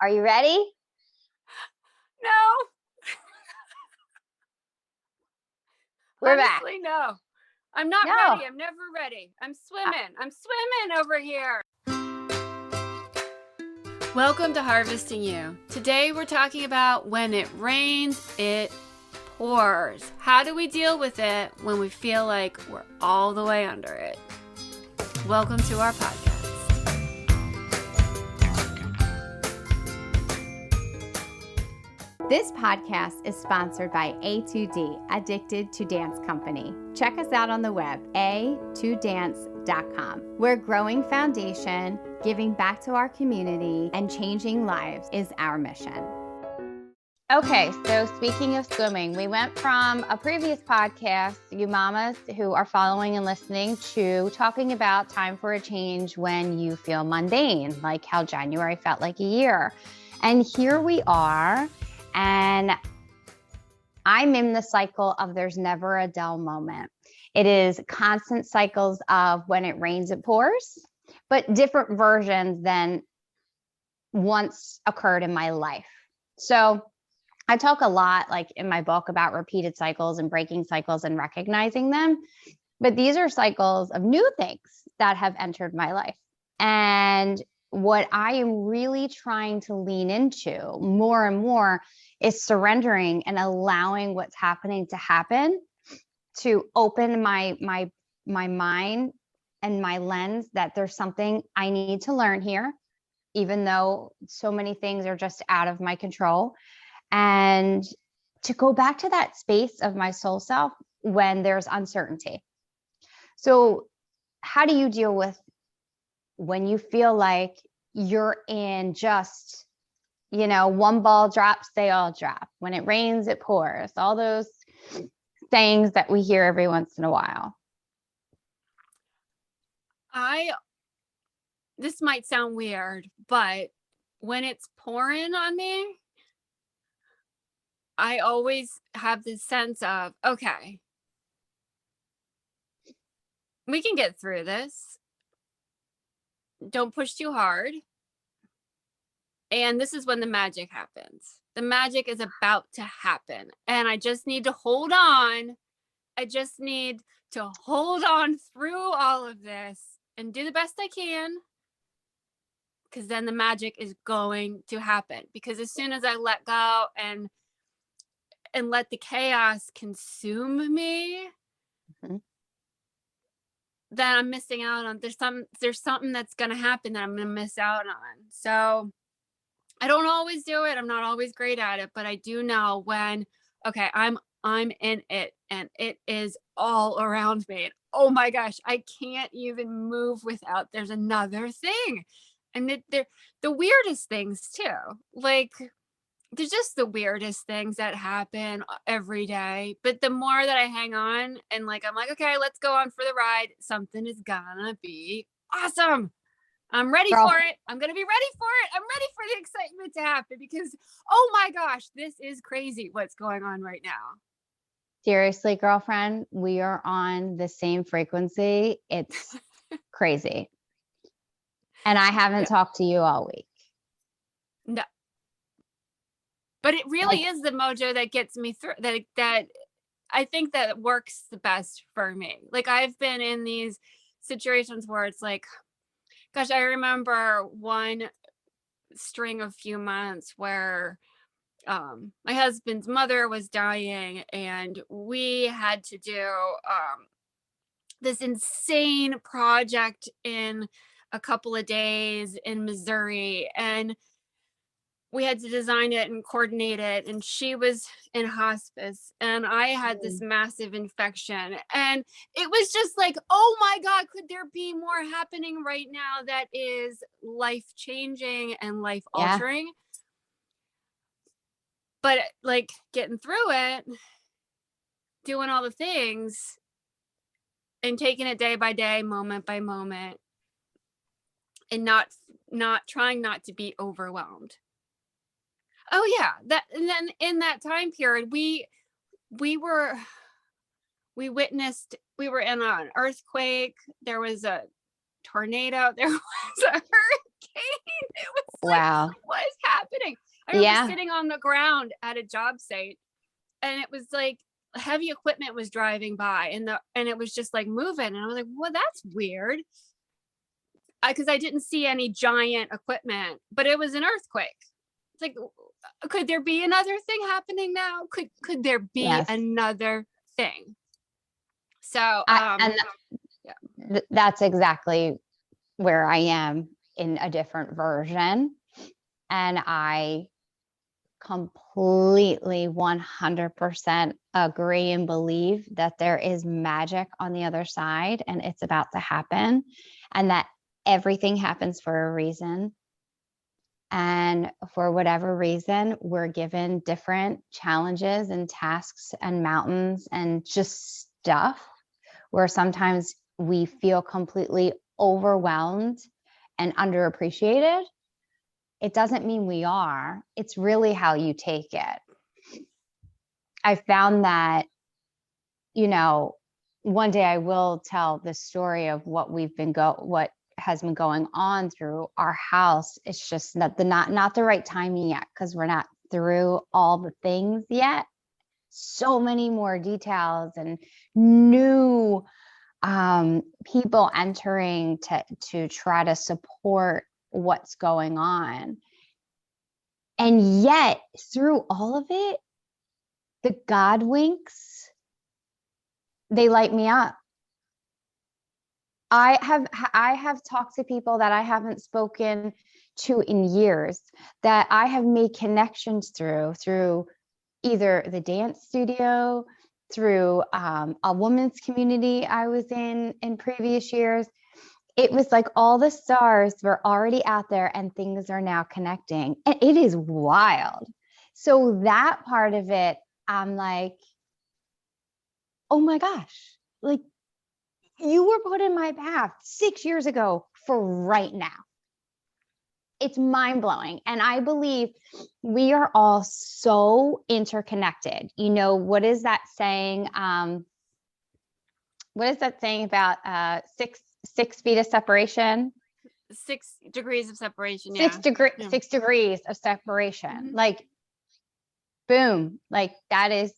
Are you ready? No. We're back. Honestly, no. I'm not No. ready. I'm never ready. I'm swimming over here. Welcome to Harvesting You. Today we're talking about when it rains, it pours. How do we deal with it when we feel like we're all the way under it? Welcome to our podcast. This podcast is sponsored by A2D, Addicted to Dance Company. Check us out on the web, a2dance.com. We're a growing foundation, giving back to our community, and changing lives is our mission. Okay, so speaking of swimming, we went from a previous podcast, you mamas who are following and listening, to talking about time for a change when you feel mundane, like how January felt like a year. And here we are. And I'm in the cycle of there's never a dull moment. It is constant cycles of when it rains, it pours, but different versions than once occurred in my life. So I talk a lot, like in my book, about repeated cycles and breaking cycles and recognizing them. But these are cycles of new things that have entered my life. And what I am really trying to lean into more and more is surrendering and allowing what's happening to happen, to open my mind and my lens that there's something I need to learn here, even though so many things are just out of my control, and to go back to that space of my soul self when there's uncertainty. So how do you deal with when you feel like you're in just, one ball drops, they all drop. When it rains, it pours. All those sayings that we hear every once in a while. This might sound weird, but when it's pouring on me, I always have this sense of, okay, we can get through this. Don't push too hard. And this is when the magic happens. The magic is about to happen. And I just need to hold on. I just need to hold on through all of this and do the best I can. Because then the magic is going to happen. Because as soon as I let go and let the chaos consume me, Mm-hmm. then I'm missing out on, there's something that's going to happen that I'm going to miss out on. So I don't always do it. I'm not always great at it, but I do know when, okay, I'm in it and it is all around me. And oh my gosh, I can't even move without there's another thing. And they're the weirdest things too. Like, there's just the weirdest things that happen every day. But the more that I hang on and I'm like, okay, let's go on for the ride. Something is gonna be awesome. I'm ready for it. I'm going to be ready for it. I'm ready for the excitement to happen because, oh my gosh, this is crazy what's going on right now. Seriously, girlfriend, we are on the same frequency. It's crazy. And I haven't talked to you all week. No. But it really is the mojo that gets me through, that I think that works the best for me. Like, I've been in these situations where it's like, gosh, I remember one string of few months where my husband's mother was dying and we had to do this insane project in a couple of days in Missouri, and we had to design it and coordinate it, and she was in hospice and I had this massive infection, and it was just like, oh my God, could there be more happening right now that is life changing and life altering? Yeah. But like, getting through it, doing all the things and taking it day by day, moment by moment, and not trying not to be overwhelmed. Oh yeah, and then in that time period, we were in an earthquake. There was a tornado. There was a hurricane. It was like, wow. what is happening I remember sitting on the ground at a job site, and it was like heavy equipment was driving by, and it was just like moving, and I was like, well, that's weird. Because I didn't see any giant equipment, but it was an earthquake. It's like, could there be another thing happening now? Could there be another thing? So, that's exactly where I am in a different version. And I completely 100% agree and believe that there is magic on the other side, and it's about to happen, and that everything happens for a reason. And for whatever reason, we're given different challenges and tasks and mountains and just stuff where sometimes we feel completely overwhelmed and underappreciated. It doesn't mean we are. It's really how you take it. I found that, one day I will tell the story of what has been going on through our house. It's just not the right timing yet, because we're not through all the things yet. So many more details and new people entering to try to support what's going on. And yet, through all of it, the God winks, they light me up. I have talked to people that I haven't spoken to in years, that I have made connections through either the dance studio, through a women's community I was in previous years. It was like all the stars were already out there and things are now connecting. And it is wild. So that part of it, I'm like, oh my gosh, like, you were put in my path 6 years ago for right now. It's mind blowing. And I believe we are all so interconnected. What is that saying? What is that saying about 6 feet of separation? 6 degrees of separation. 6 degrees of separation. Mm-hmm. Like, boom. Like, that is,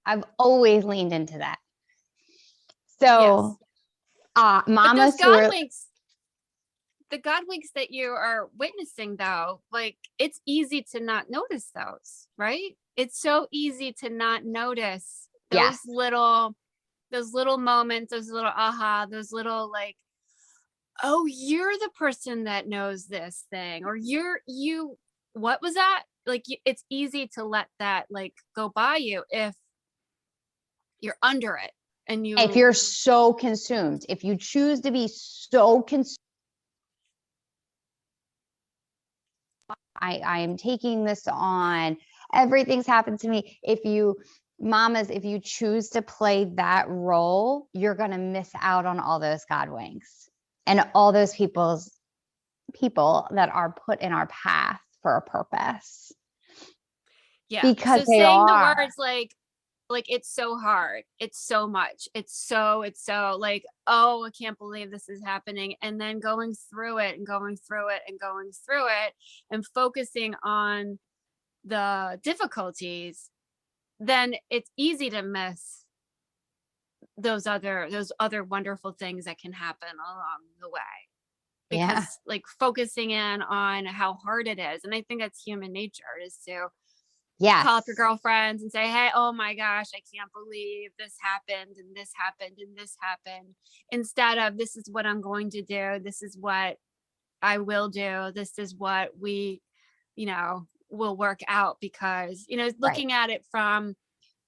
I've always leaned into that. So, mamas the God winks that you are witnessing, though, like, it's easy to not notice those, right? It's so easy to not notice those little moments, those little aha, those little like, oh, you're the person that knows this thing, or what was that? Like, it's easy to let that like go by you if you're under it. And if you're so consumed, if you choose to be so consumed, I am taking this on, everything's happened to me. If you choose to play that role, you're going to miss out on all those God winks and all those people that are put in our path for a purpose. Yeah. Because so saying the words like, it's so hard, it's so much, it's so like, oh, I can't believe this is happening, and then going through it and going through it and going through it and focusing on the difficulties, then it's easy to miss those other wonderful things that can happen along the way, because like focusing in on how hard it is. And I think that's human nature, is to call up your girlfriends and say, hey, oh my gosh, I can't believe this happened and this happened and this happened, instead of, this is what I'm going to do, this is what I will do, this is what we will work out. Because looking at it from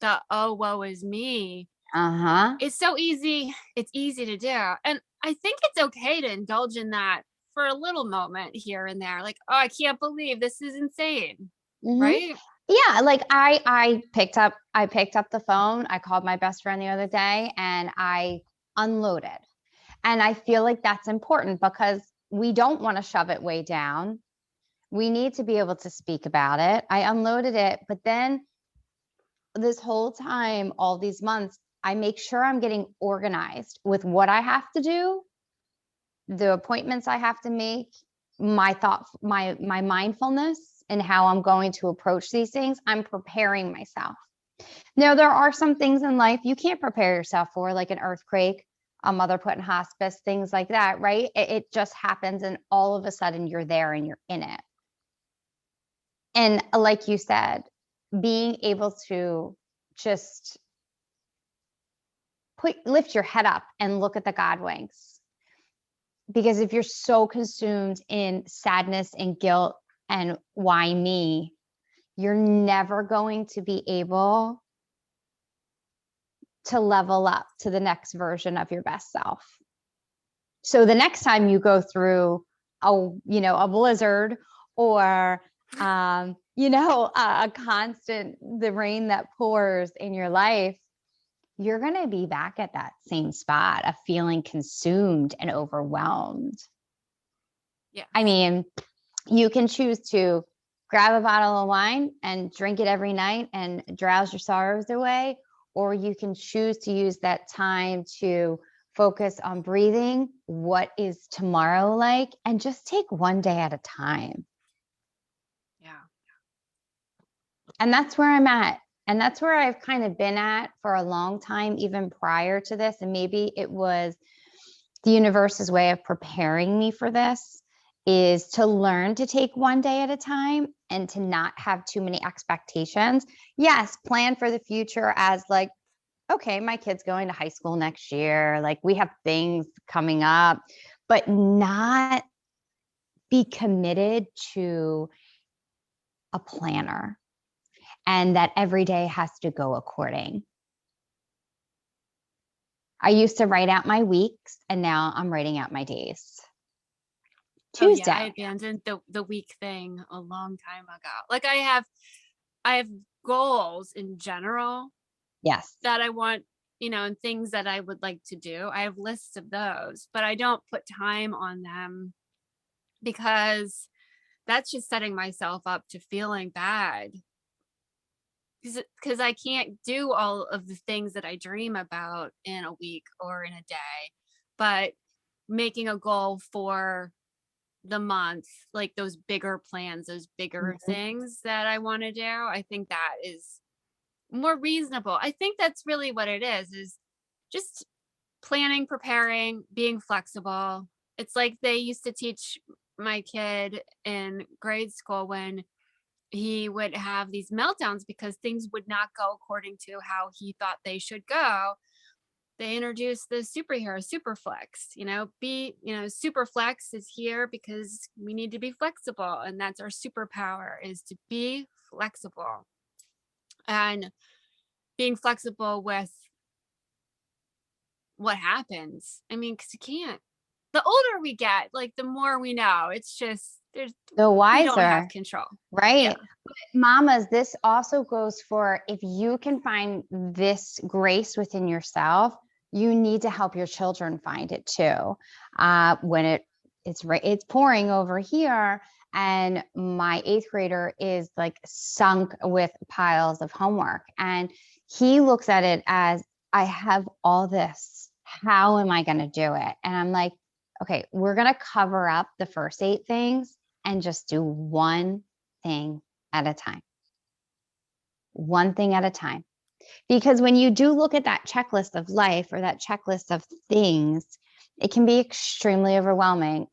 the, oh, woe is me, it's so easy, it's easy to do. And I think it's okay to indulge in that for a little moment here and there, like, oh, I can't believe this is insane. Right? Yeah, like I picked up the phone. I called my best friend the other day and I unloaded. And I feel like that's important, because we don't want to shove it way down. We need to be able to speak about it. I unloaded it, but then this whole time, all these months, I make sure I'm getting organized with what I have to do, the appointments I have to make, my thought, my mindfulness and how I'm going to approach these things, I'm preparing myself. Now, there are some things in life you can't prepare yourself for, like an earthquake, a mother put in hospice, things like that, right? It just happens, and all of a sudden you're there and you're in it. And like you said, being able to just lift your head up and look at the God winks. Because if you're so consumed in sadness and guilt and why me, you're never going to be able to level up to the next version of your best self. So the next time you go through a blizzard or a constant, the rain that pours in your life, you're going to be back at that same spot of feeling consumed and overwhelmed. Yeah. I mean, you can choose to grab a bottle of wine and drink it every night and drowse your sorrows away, or you can choose to use that time to focus on breathing. What is tomorrow like? And just take one day at a time. Yeah. And that's where I'm at. And that's where I've kind of been at for a long time, even prior to this. And maybe it was the universe's way of preparing me for this, is to learn to take one day at a time and to not have too many expectations. Yes, plan for the future as like, okay, my kid's going to high school next year. Like we have things coming up, but not be committed to a planner and that every day has to go according. I used to write out my weeks and now I'm writing out my days. Tuesday. Oh, yeah, I abandoned the week thing a long time ago. Like I have goals in general. Yes. That I want, and things that I would like to do. I have lists of those, but I don't put time on them because that's just setting myself up to feeling bad. Because I can't do all of the things that I dream about in a week or in a day, but making a goal for the month, like those bigger plans, those bigger things that I want to do, I think that is more reasonable. I think that's really what it is just planning, preparing, being flexible. It's like they used to teach my kid in grade school when he would have these meltdowns because things would not go according to how he thought they should go. They introduced the superhero superflex, superflex is here because we need to be flexible, and that's our superpower, is to be flexible. And being flexible with what happens. I mean, because you can't. The older we get, like the more we know. It's just the wiser. We don't have control. Right. Yeah. But mamas, this also goes for, if you can find this grace within yourself, you need to help your children find it too. When it's pouring over here, and my 8th grader is like sunk with piles of homework, and he looks at it as, I have all this. How am I going to do it? And I'm like, okay, we're going to cover up the first 8 things and just do one thing at a time. One thing at a time. Because when you do look at that checklist of life or that checklist of things, it can be extremely overwhelming.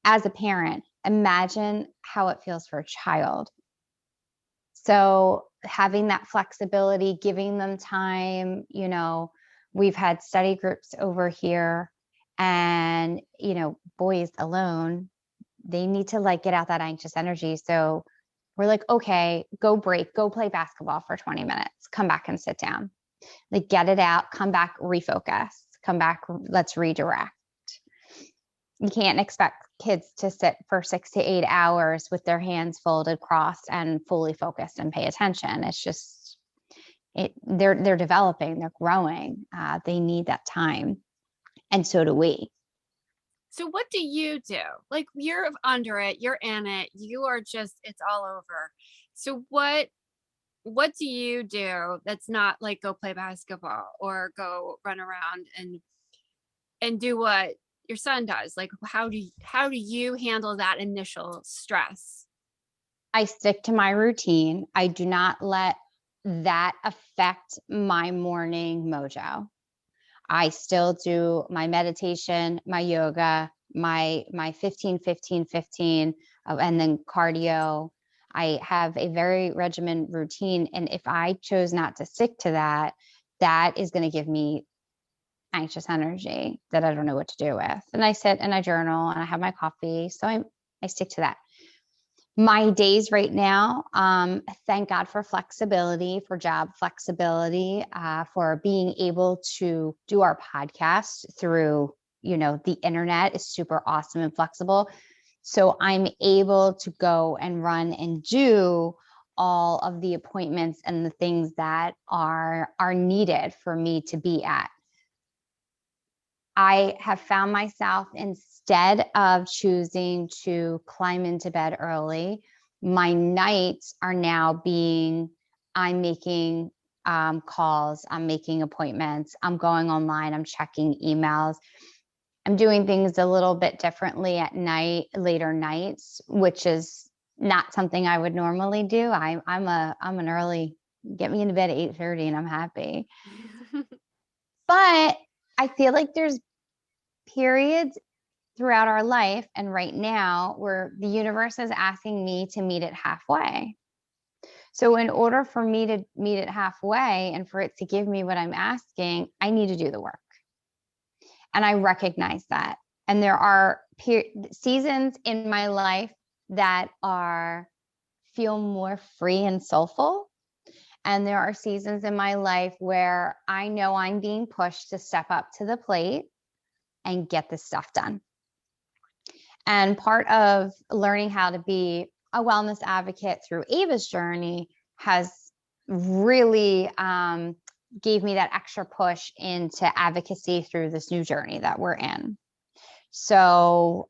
As a parent, imagine how it feels for a child. So having that flexibility, giving them time, we've had study groups over here, and, boys alone, they need to like get out that anxious energy. So we're like, okay, go play basketball for 20 minutes, come back and sit down, like get it out, come back, refocus, come back, let's redirect. You can't expect kids to sit for 6 to 8 hours with their hands folded, crossed, and fully focused and pay attention. It's just, they're developing, they're growing. They need that time. And so do we. So what do you do? Like, you're under it, you're in it, you are just, it's all over. So what do you do that's not like go play basketball or go run around and do what your son does. Like, how do you handle that initial stress? I stick to my routine. I do not let that affect my morning mojo. I still do my meditation, my yoga, my 15 15 15 and then cardio. I have a very regimented routine, and if I chose not to stick to that, that is going to give me anxious energy that I don't know what to do with. And I sit and I journal and I have my coffee, so I stick to that. My days right now, thank God for flexibility, for job flexibility, for being able to do our podcast through, the internet is super awesome and flexible. So I'm able to go and run and do all of the appointments and the things that are needed for me to be at. I have found myself, instead of choosing to climb into bed early, my nights are now I'm making calls, I'm making appointments, I'm going online, I'm checking emails. I'm doing things a little bit differently at night, later nights, which is not something I would normally do. I'm an early, get me into bed at 8:30 and I'm happy. But I feel like there's periods throughout our life, and right now, where the universe is asking me to meet it halfway. So in order for me to meet it halfway and for it to give me what I'm asking, I need to do the work. And I recognize that. And there are seasons in my life that feel more free and soulful. And there are seasons in my life where I know I'm being pushed to step up to the plate and get this stuff done. And part of learning how to be a wellness advocate through Ava's journey has really gave me that extra push into advocacy through this new journey that we're in. So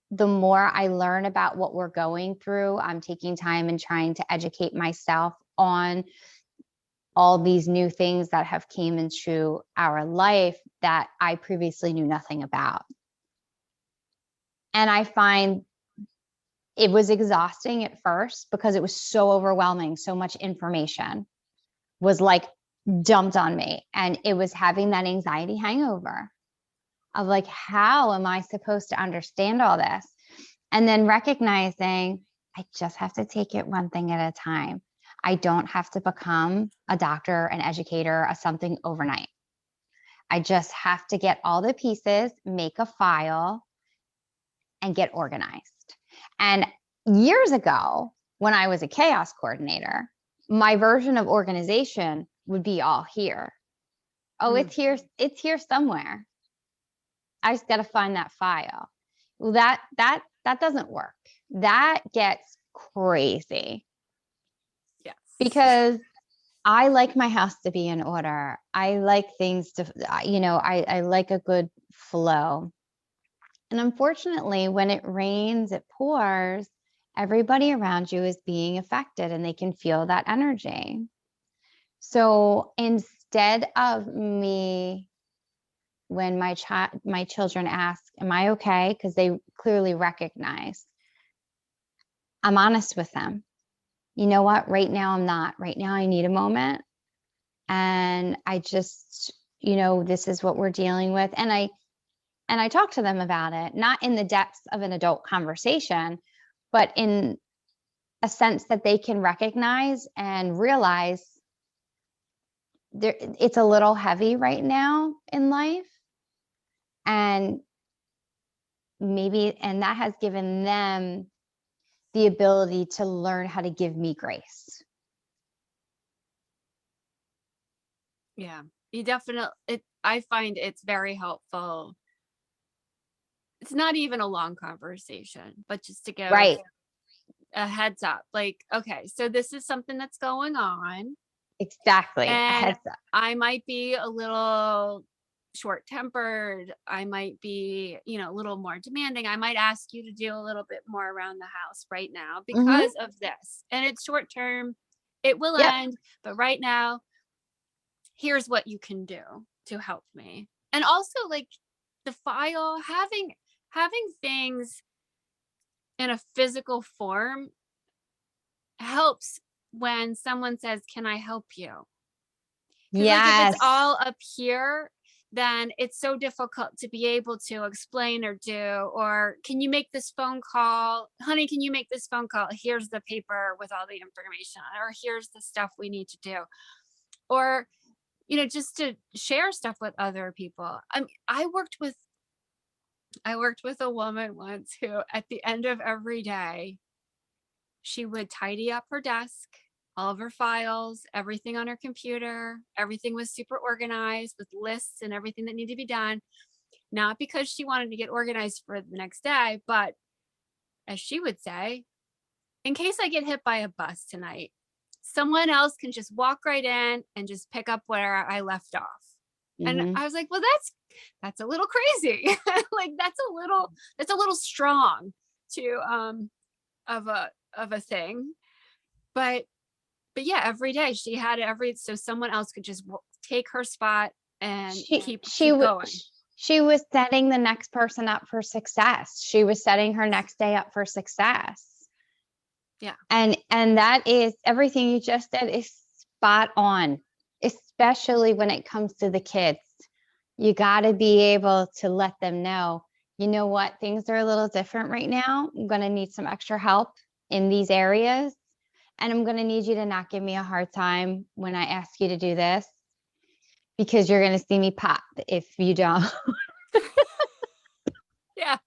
the more I learn about what we're going through, I'm taking time and trying to educate myself on all these new things that have came into our life that I previously knew nothing about. And I find it was exhausting at first because it was so overwhelming. So much information was like dumped on me. And it was having that anxiety hangover of like, how am I supposed to understand all this? And then recognizing I just have to take it one thing at a time. I don't have to become a doctor, an educator, a something overnight. I just have to get all the pieces, make a file, and get organized. And years ago, when I was a chaos coordinator, my version of organization would be all here. Oh, it's here somewhere. I just got to find that file. Well, that doesn't work. That gets crazy. Yes. Because I like my house to be in order. I like things to, I like a good flow. And unfortunately, when it rains, it pours, everybody around you is being affected and they can feel that energy. So instead of me, when my children ask, am I okay? Because they clearly recognize, I'm honest with them. You know what? Right now, I'm not. Right now, I need a moment. And I just, this is what we're dealing with. And I talk to them about it, not in the depths of an adult conversation, but in a sense that they can recognize and realize it's a little heavy right now in life. And that has given them the ability to learn how to give me grace. Yeah, you definitely, I find it's very helpful. It's not even a long conversation, but just to give Right. a heads up, like, okay, so this is something that's going on. Exactly. And I might be a little short tempered. I might be, a little more demanding. I might ask you to do a little bit more around the house right now because of this. And it's short term. It will end. But right now, here's what you can do to help me. And also like the file, having things in a physical form helps when someone says, "Can I help you?" Because like if it's Yes. all up here, then it's so difficult to be able to explain or do, or can you make this phone call? Honey, can you make this phone call? Here's the paper with all the information, or here's the stuff we need to do. Or, just to share stuff with other people. I worked with a woman once who at the end of every day, she would tidy up her desk, all of her files, everything on her computer. Everything was super organized with lists and everything that needed to be done. Not because she wanted to get organized for the next day, but as she would say, in case I get hit by a bus tonight, someone else can just walk right in and just pick up where I left off. And Hmm. I was like, well, that's a little crazy. Like that's a little strong to of a thing. But yeah, every day she had so someone else could just take her spot and She keep she keep w- going. she was setting the next person up for success. She was setting her next day up for success. Yeah. And that is everything you just said is spot on, especially when it comes to the kids. You got to be able to let them know, you know what, things are a little different right now. I'm going to need some extra help in these areas. And I'm going to need you to not give me a hard time when I ask you to do this because you're going to see me pop if you don't. Yeah.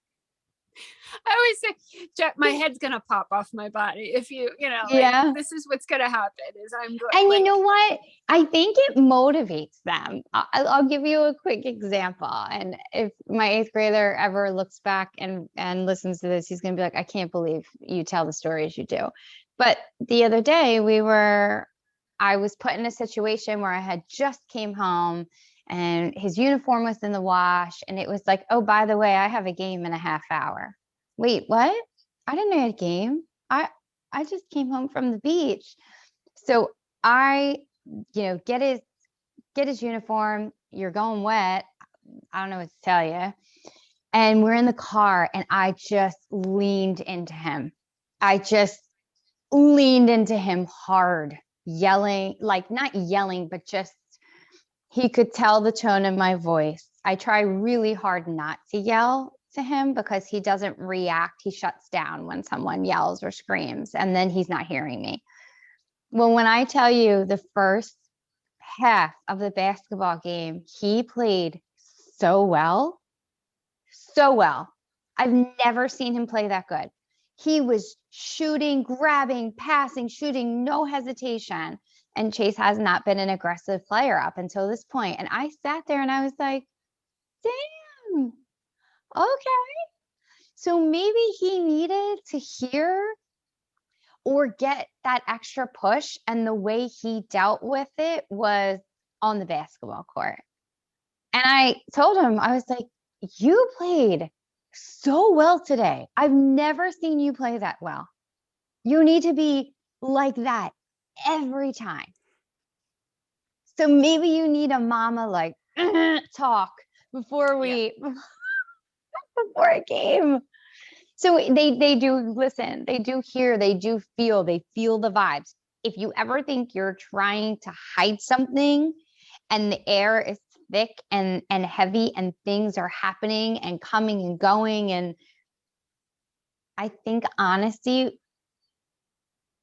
I always say, Jack, my head's gonna pop off my body if like Yeah. this is what's gonna happen is I'm going And you like know what? I think it motivates them. I'll give you a quick example. And if my eighth grader ever looks back and listens to this, he's going to be like, I can't believe you tell the stories you do. But the other day, I was put in a situation where I had just came home and his uniform was in the wash. And it was like, oh, by the way, I have a game in a half hour. Wait, what? I didn't know you had a game. I just came home from the beach. So I, get his uniform. You're going wet. I don't know what to tell you. And we're in the car, and I just leaned into him. I just leaned into him hard, yelling, like not yelling, but just he could tell the tone of my voice. I try really hard not to yell to him because he doesn't react. He shuts down when someone yells or screams, and then he's not hearing me. Well, when I tell you the first half of the basketball game, he played so well, so well. I've never seen him play that good. He was shooting, grabbing, passing, shooting, no hesitation. And Chase has not been an aggressive player up until this point. And I sat there and I was like, damn, okay. So maybe he needed to hear or get that extra push. And the way he dealt with it was on the basketball court. And I told him, I was like, you played so well today. I've never seen you play that well. You need to be like that every time. So maybe you need a mama like talk before yeah. before a game. So they do listen, they do hear, they do feel, they feel the vibes. If you ever think you're trying to hide something and the air is thick and heavy and things are happening and coming and going, and I think honesty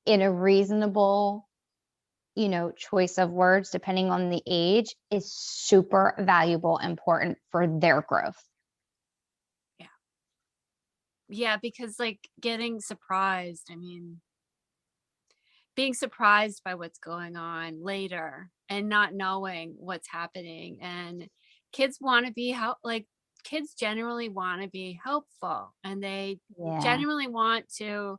in a reasonable, choice of words depending on the age is super valuable, important for their growth. Yeah. Yeah, because like getting surprised, I mean, being surprised by what's going on later and not knowing what's happening, and kids want to be like kids generally want to be helpful, and they Yeah. genuinely want to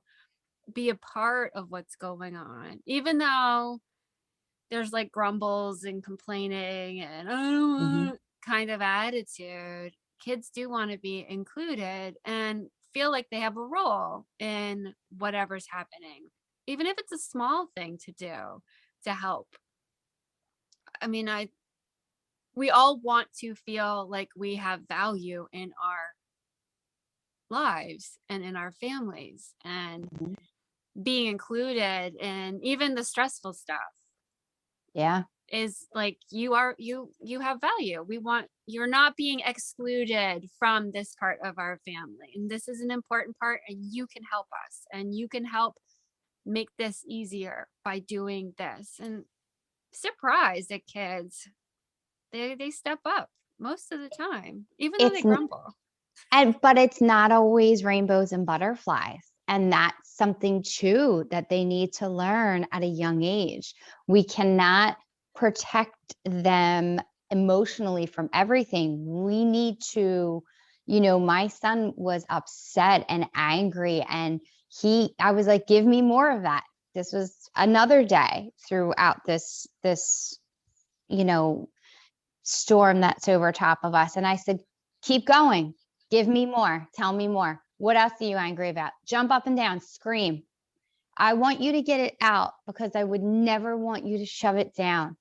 be a part of what's going on, even though there's like grumbles and complaining and Hmm. kind of attitude. Kids do want to be included and feel like they have a role in whatever's happening, even if it's a small thing to do to help. I mean, we all want to feel like we have value in our lives and in our families, and being included in even the stressful stuff. Yeah. Is like, you have value. You're not being excluded from this part of our family, and this is an important part, and you can help us, and you can help make this easier by doing this. And surprised that kids, they step up most of the time, even though they grumble. But it's not always rainbows and butterflies. And that's something too that they need to learn at a young age. We cannot protect them emotionally from everything. We need to, my son was upset and angry, and I was like, give me more of that. This was another day throughout this, storm that's over top of us. And I said, keep going. Give me more. Tell me more. What else are you angry about? Jump up and down, scream. I want you to get it out, because I would never want you to shove it down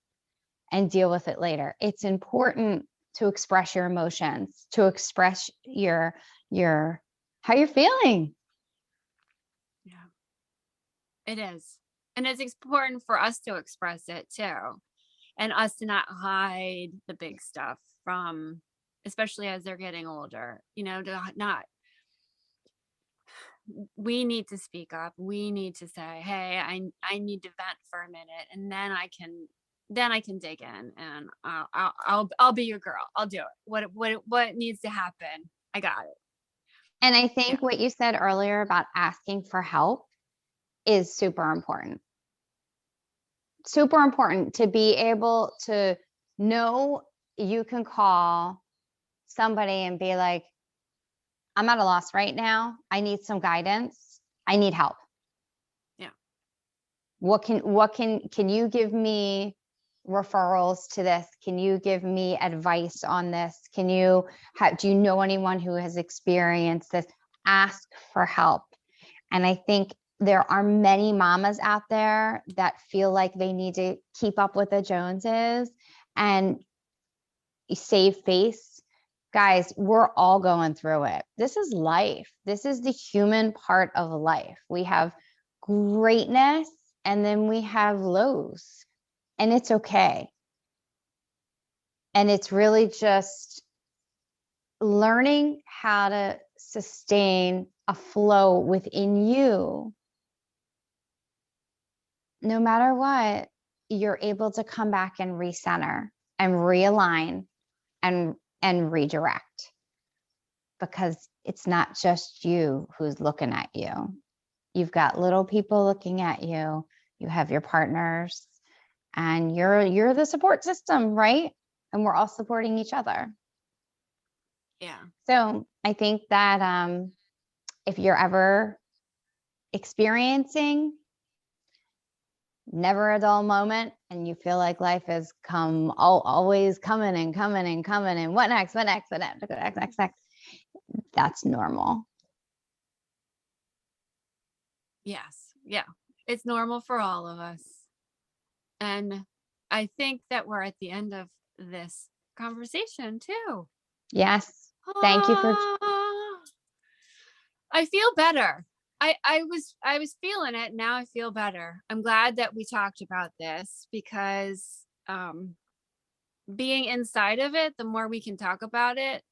and deal with it later. It's important to express your emotions, to express your how you're feeling. Yeah, it is. And it's important for us to express it too, and us to not hide the big stuff from, especially as they're getting older, we need to speak up. We need to say, hey, I need to vent for a minute, and then I can dig in, and I'll be your girl. I'll do it. What needs to happen? I got it. And I think what you said earlier about asking for help is super important. Super important to be able to know you can call somebody and be like, I'm at a loss right now. I need some guidance. I need help. Yeah. Can you give me referrals to this? Can you give me advice on this? Do you know anyone who has experienced this? Ask for help. And I think there are many mamas out there that feel like they need to keep up with the Joneses and save face. Guys, we're all going through it. This is life. This is the human part of life. We have greatness, and then we have lows, and it's okay. And it's really just learning how to sustain a flow within you. No matter what, you're able to come back and recenter and realign and redirect, because it's not just you who's looking at you. You've got little people looking at you. You have your partners, and you're the support system, right? And we're all supporting each other. Yeah. So I think that if you're ever experiencing never a dull moment, and you feel like life has always coming and coming and coming, and what next, that's normal. Yes. Yeah. It's normal for all of us. And I think that we're at the end of this conversation too. Yes. Thank you for. I feel better. I was feeling it. Now I feel better. I'm glad that we talked about this, because being inside of it, the more we can talk about it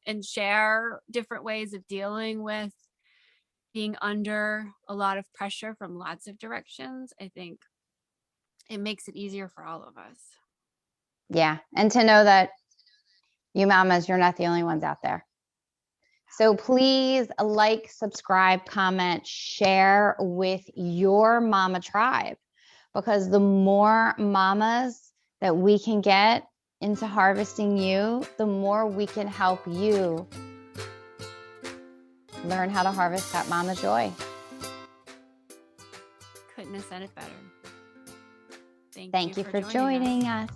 and share different ways of dealing with being under a lot of pressure from lots of directions, I think it makes it easier for all of us. Yeah. And to know that you mamas, you're not the only ones out there. So please like, subscribe, comment, share with your mama tribe, because the more mamas that we can get into harvesting you, the more we can help you learn how to harvest that mama joy. Couldn't have said it better. Thank you for joining us.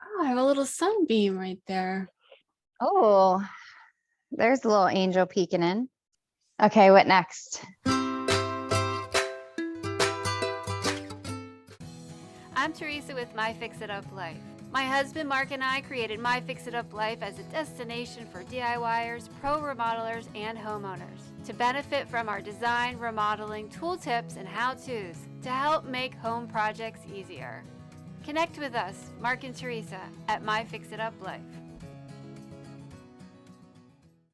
Oh, I have a little sunbeam right there. Oh, there's a little angel peeking in. Okay, what next? I'm Teresa with My Fix It Up Life. My husband Mark and I created My Fix It Up Life as a destination for DIYers, pro remodelers, and homeowners to benefit from our design, remodeling, tool tips, and how-tos to help make home projects easier. Connect with us, Mark and Teresa, at My Fix It Up Life.